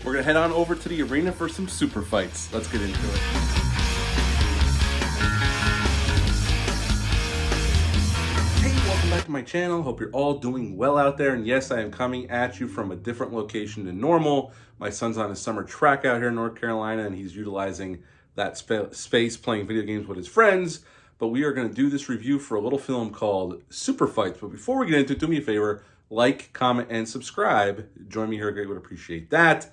We're going to head on over to the arena for some super fights. Let's get into it. Hey, welcome back to my channel. Hope you're all doing well out there. And yes, I am coming at you from a different location than normal. My son's on his summer track out here in North Carolina, and he's utilizing that space playing video games with his friends. But we are going to do this review for a little film called Superfights. But before we get into it, do me a favor, like, comment, and subscribe. Join me here, I would appreciate that.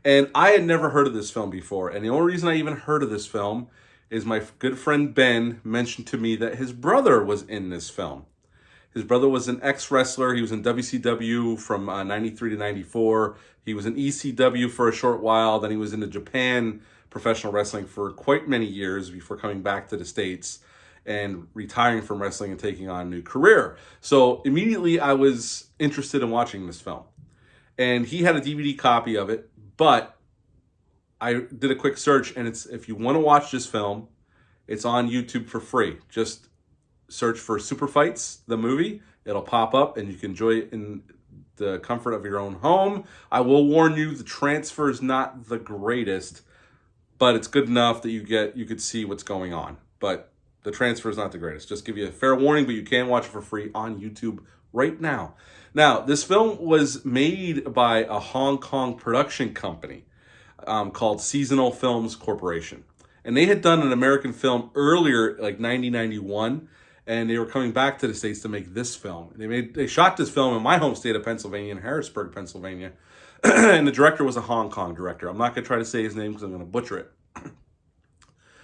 And I had never heard of this film before. And the only reason I even heard of this film is my good friend Ben mentioned to me that his brother was in this film. His brother was an ex-wrestler. He was in WCW from 93 to 94. He was in ECW for a short while. Then he was into Japan professional wrestling for quite many years before coming back to the States and retiring from wrestling and taking on a new career. So immediately I was interested in watching this film. And he had a DVD copy of it, but I did a quick search, and it's, if you want to watch this film, it's on YouTube for free. Just search for Superfights, the movie. It'll pop up and you can enjoy it in the comfort of your own home. I will warn you, the transfer is not the greatest, but it's good enough that you could see what's going on. But the transfer is not the greatest. Just give you a fair warning, but you can watch it for free on YouTube right now. Now, this film was made by a Hong Kong production company called Seasonal Films Corporation. And they had done an American film earlier, like 1991, and they were coming back to the States to make this film. They shot this film in my home state of Pennsylvania, in Harrisburg, Pennsylvania. And the director was a Hong Kong director. I'm not going to try to say his name because I'm going to butcher it.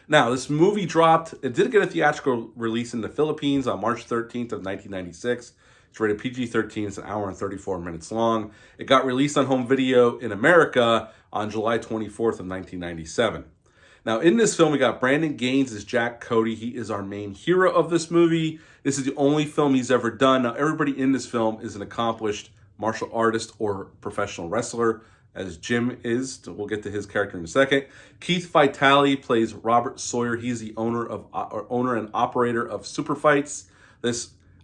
Now, this movie dropped, it did get a theatrical release in the Philippines on March 13th of 1996. It's rated PG-13, it's an hour and 34 minutes long. It got released on home video in America on July 24th of 1997. Now, in this film, we got Brandon Gaines as Jack Cody. He is our main hero of this movie. This is the only film he's ever done. Now, everybody in this film is an accomplished martial artist or professional wrestler, as Jim is. We'll get to his character in a second. Keith Vitale plays Robert Sawyer. He's the owner and operator of Superfights.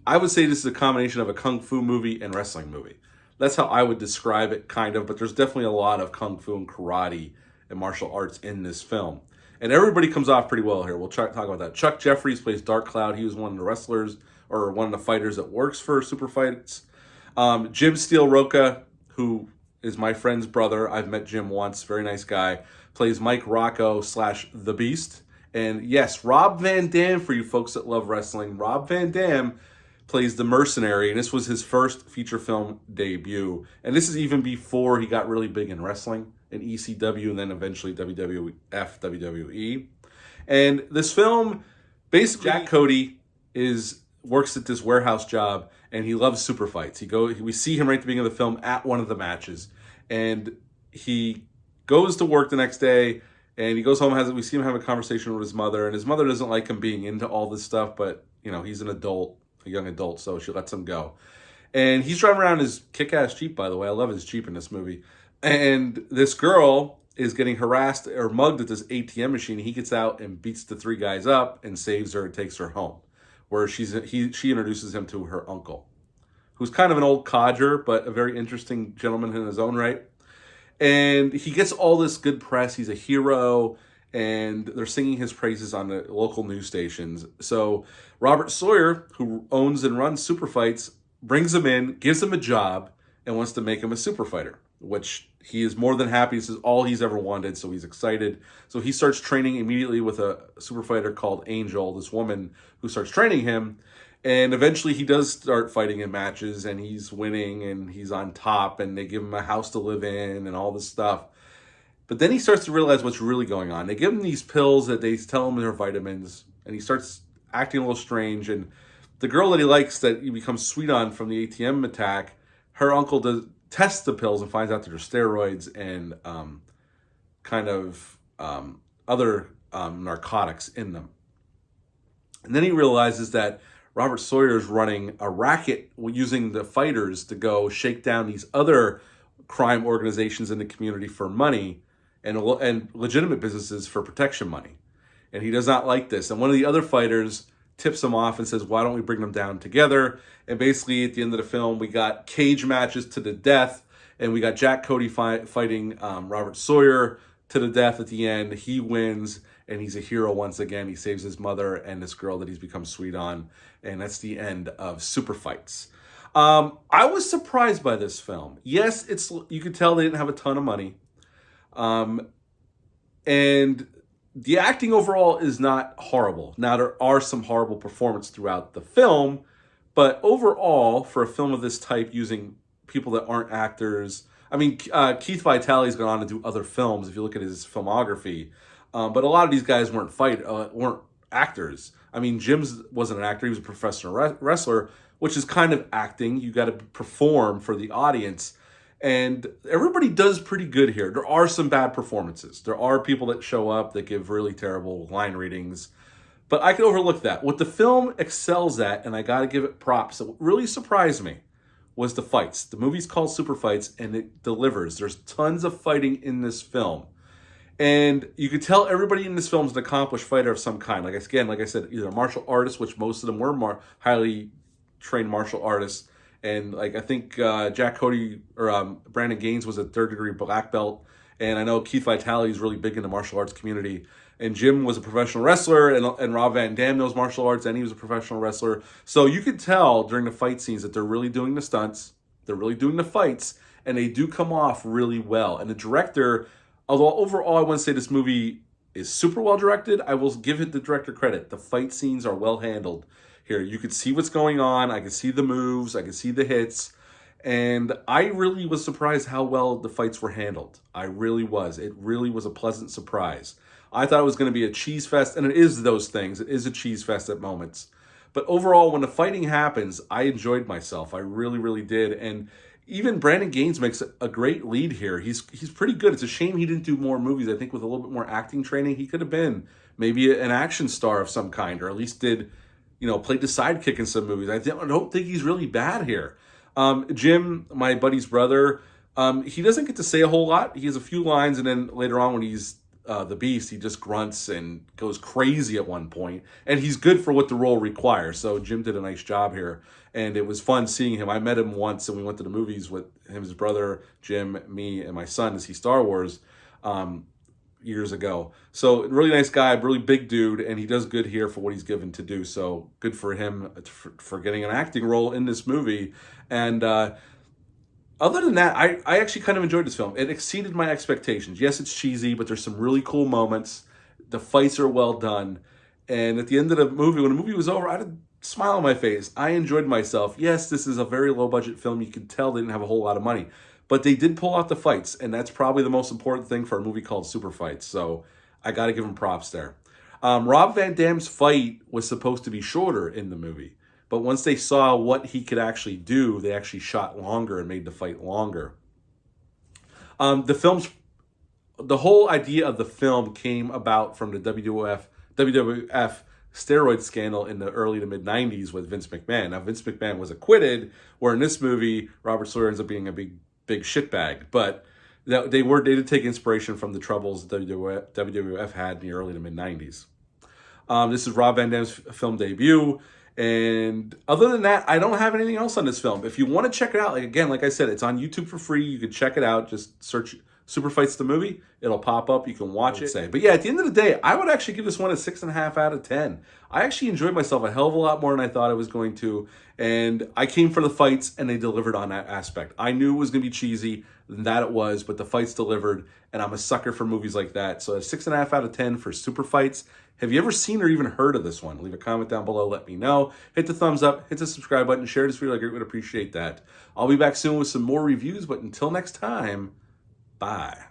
I would say this is a combination of a kung fu movie and wrestling movie. That's how I would describe it, kind of, but there's definitely a lot of kung fu and karate and martial arts in this film. And everybody comes off pretty well here. We'll talk about that. Chuck Jeffries plays Dark Cloud. He was one of the wrestlers, or one of the fighters that works for Superfights. Jim Steele Roca, who is my friend's brother. I've met Jim once. Very nice guy. Plays Mike Rocco / The Beast. And yes, Rob Van Dam, for you folks that love wrestling, Rob Van Dam plays the mercenary, and this was his first feature film debut. And this is even before he got really big in wrestling, in ECW, and then eventually WWF, WWE. And this film, basically, Jack Cody works at this warehouse job, and he loves super fights. We see him right at the beginning of the film at one of the matches, and he goes to work the next day, and he goes home, we see him have a conversation with his mother, and his mother doesn't like him being into all this stuff, but, you know, he's an adult, a young adult, so she lets him go. And he's driving around his kick-ass Jeep, by the way. I love his Jeep in this movie. And this girl is getting harassed or mugged at this ATM machine. He gets out and beats the three guys up and saves her and takes her home, where she introduces him to her uncle, who's kind of an old codger, but a very interesting gentleman in his own right. And he gets all this good press. He's a hero, and they're singing his praises on the local news stations. So Robert Sawyer, who owns and runs Superfights, brings him in, gives him a job, and wants to make him a super fighter, which he is more than happy. This is all he's ever wanted, so he's excited. So he starts training immediately with a super fighter called Angel, this woman who starts training him. And eventually he does start fighting in matches, and he's winning, and he's on top, and they give him a house to live in and all this stuff. But then he starts to realize what's really going on. They give him these pills that they tell him are vitamins, and he starts acting a little strange. And the girl that he likes, that he becomes sweet on from the ATM attack, her uncle tests the pills and finds out that they're steroids and other narcotics in them. And then he realizes that Robert Sawyer is running a racket using the fighters to go shake down these other crime organizations in the community for money and legitimate businesses for protection money. And he does not like this. And one of the other fighters tips him off and says, why don't we bring them down together? And basically at the end of the film, we got cage matches to the death. And we got Jack Cody fighting Robert Sawyer to the death at the end. He wins, and he's a hero once again. He saves his mother and this girl that he's become sweet on. And that's the end of Superfights. I was surprised by this film. Yes, you could tell they didn't have a ton of money. And the acting overall is not horrible. Now, there are some horrible performances throughout the film, but overall, for a film of this type using people that aren't actors, I mean, Keith Vitale's gone on to do other films if you look at his filmography, but a lot of these guys weren't actors. I mean, Jim's wasn't an actor; he was a professional wrestler, which is kind of acting. You got to perform for the audience. And everybody does pretty good here. There are some bad performances. There are people that show up that give really terrible line readings. But I can overlook that. What the film excels at, and I got to give it props, that really surprised me, was the fights. The movie's called Superfights, and it delivers. There's tons of fighting in this film. And you could tell everybody in this film is an accomplished fighter of some kind. Like I said, either a martial artist, which most of them were more highly trained martial artists. And like I think Jack Cody or Brandon Gaines was a third-degree black belt. And I know Keith Vitale is really big in the martial arts community. And Jim was a professional wrestler, and Rob Van Dam knows martial arts, and he was a professional wrestler. So you could tell during the fight scenes that they're really doing the stunts, they're really doing the fights, and they do come off really well. And the director, although overall I wouldn't say this movie is super well directed, I will give the director credit. The fight scenes are well handled here. You could see what's going on. I could see the moves. I could see the hits. And I really was surprised how well the fights were handled. I really was. It really was a pleasant surprise. I thought it was going to be a cheese fest, and it is those things. It is a cheese fest at moments. But overall, when the fighting happens, I enjoyed myself. I really, really did. And even Brandon Gaines makes a great lead here. He's pretty good. It's a shame he didn't do more movies. I think with a little bit more acting training, he could have been maybe an action star of some kind, or at least played the sidekick in some movies. I don't think he's really bad here. Jim, my buddy's brother, he doesn't get to say a whole lot. He has a few lines, and then later on when he's the Beast, he just grunts and goes crazy at one point. And he's good for what the role requires. So Jim did a nice job here. And it was fun seeing him. I met him once, and we went to the movies with him, his brother, Jim, me, and my son to see Star Wars years ago. So really nice guy, really big dude, and he does good here for what he's given to do. So good for him for getting an acting role in this movie. And other than that, I actually kind of enjoyed this film. It exceeded my expectations. Yes, it's cheesy, but there's some really cool moments. The fights are well done. And at the end of the movie, when the movie was over, I had a smile on my face. I enjoyed myself. Yes, this is a very low-budget film. You can tell they didn't have a whole lot of money. But they did pull out the fights, and that's probably the most important thing for a movie called Superfights. So I got to give him props there. Rob Van Dam's fight was supposed to be shorter in the movie. But once they saw what he could actually do, they actually shot longer and made the fight longer. The whole idea of the film came about from the WWF steroid scandal in the early to mid-90s with Vince McMahon. Now, Vince McMahon was acquitted, where in this movie, Robert Sawyer ends up being a big shitbag. But they did take inspiration from the troubles WWF had in the early to mid-90s. This is Rob Van Dam's film debut. And other than that, I don't have anything else on this film. If you want to check it out, like I said, it's on YouTube for free. You can check it out. Just search Superfights the movie. It'll pop up. You can watch it. But yeah, at the end of the day, I would actually give this one a 6.5 out of 10. I actually enjoyed myself a hell of a lot more than I thought I was going to. And I came for the fights, and they delivered on that aspect. I knew it was going to be cheesy, and that it was, but the fights delivered, and I'm a sucker for movies like that. So a 6.5 out of 10 for Superfights. Have you ever seen or even heard of this one? Leave a comment down below. Let me know. Hit the thumbs up. Hit the subscribe button. Share this video. I would appreciate that. I'll be back soon with some more reviews, but until next time, bye.